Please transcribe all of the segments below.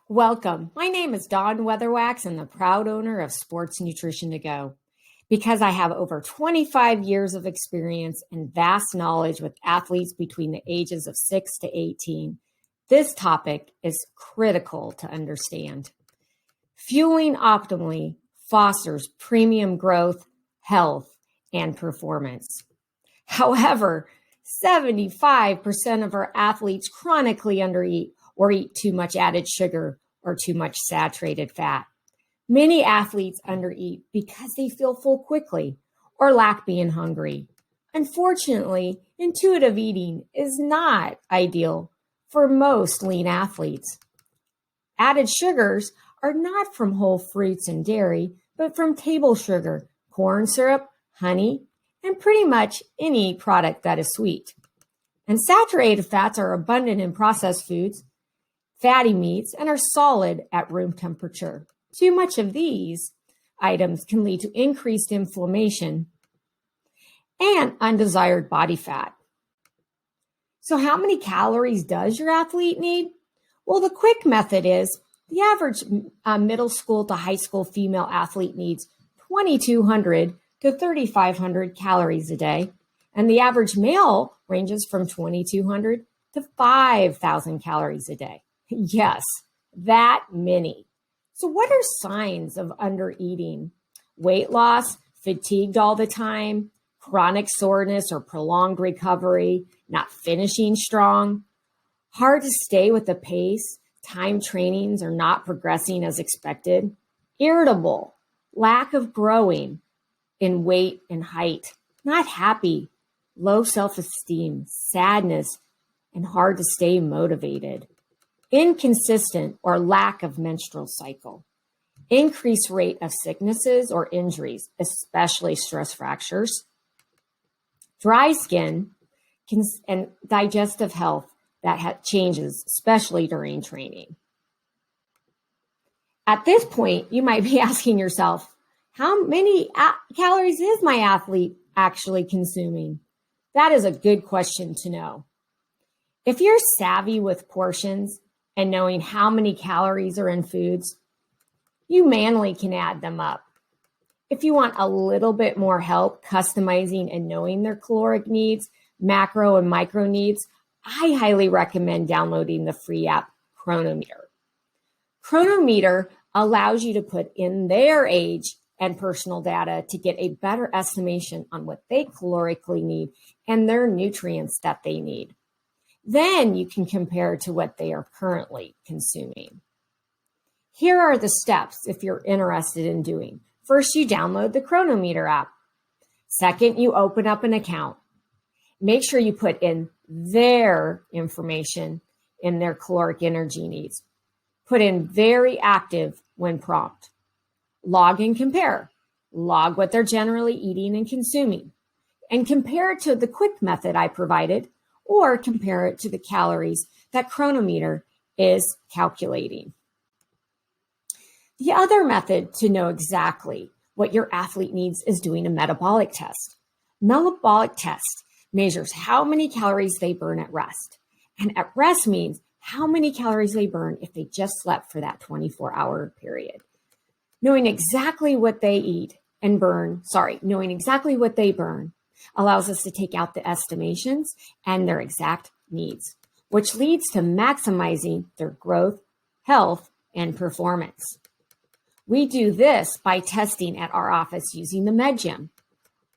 Welcome. My name is Dawn Weatherwax and the proud owner of Sports Nutrition to Go. Because I have over 25 years of experience and vast knowledge with athletes between the ages of 6 to 18, this topic is critical to understand. Fueling optimally fosters premium growth, health, and performance. However, 75% of our athletes chronically undereat or eat too much added sugar or too much saturated fat. Many athletes undereat because they feel full quickly or lack being hungry. Unfortunately, intuitive eating is not ideal for most lean athletes. Added sugars are not from whole fruits and dairy, but from table sugar, corn syrup, honey, and pretty much any product that is sweet. And saturated fats are abundant in processed foods, fatty meats, and are solid at room temperature. Too much of these items can lead to increased inflammation and undesired body fat. So how many calories does your athlete need? Well, the quick method is the average middle school to high school female athlete needs 2,200 to 3,500 calories a day, and the average male ranges from 2,200 to 5,000 calories a day. Yes, that many. So what are signs of undereating? Weight loss, fatigued all the time, chronic soreness or prolonged recovery, not finishing strong, hard to stay with the pace, time trainings are not progressing as expected, irritable, lack of growing in weight and height, not happy, low self-esteem, sadness, and hard to stay motivated. Inconsistent or lack of menstrual cycle, increased rate of sicknesses or injuries, especially stress fractures, dry skin, and digestive health that changes, especially during training. At this point, you might be asking yourself, how many calories is my athlete actually consuming? That is a good question to know. If you're savvy with portions, and knowing how many calories are in foods, you manually can add them up. If you want a little bit more help customizing and knowing their caloric needs, macro and micro needs, I highly recommend downloading the free app Cronometer. Cronometer allows you to put in their age and personal data to get a better estimation on what they calorically need and their nutrients that they need. Then you can compare to what they are currently consuming. Here are the steps if you're interested in doing. First, you download the Chronometer app. Second, you open up an account. Make sure you put in their information in their caloric energy needs. Put in very active when prompt. Log and compare. Log what they're generally eating and consuming. And compare it to the quick method I provided, or compare it to the calories that Cronometer is calculating. The other method to know exactly what your athlete needs is doing a metabolic test. Melabolic Test measures how many calories they burn at rest. And at rest means how many calories they burn if they just slept for that 24-hour period. Knowing exactly what they burn allows us to take out the estimations and their exact needs, which leads to maximizing their growth, health, and performance. We do this by testing at our office using the MedGym.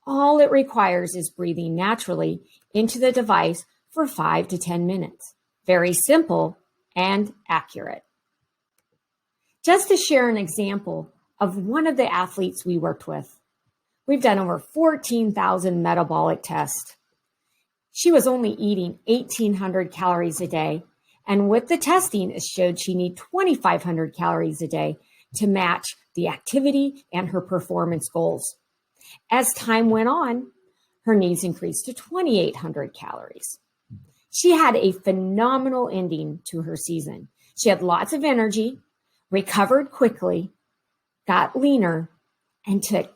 All it requires is breathing naturally into the device for 5 to 10 minutes. Very simple and accurate. Just to share an example of one of the athletes we worked with, we've done over 14,000 metabolic tests. She was only eating 1,800 calories a day, and with the testing, it showed she needed 2,500 calories a day to match the activity and her performance goals. As time went on, her needs increased to 2,800 calories. She had a phenomenal ending to her season. She had lots of energy, recovered quickly, got leaner, and took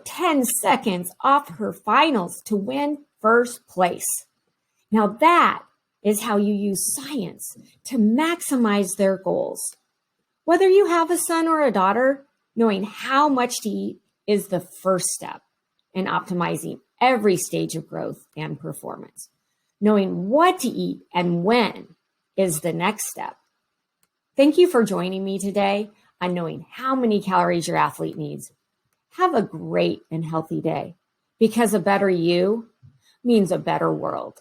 10 seconds off her finals to win first place. Now that is how you use science to maximize their goals. Whether you have a son or a daughter, knowing how much to eat is the first step in optimizing every stage of growth and performance. Knowing what to eat and when is the next step. Thank you for joining me today on knowing how many calories your athlete needs. Have a great and healthy day, because a better you means a better world.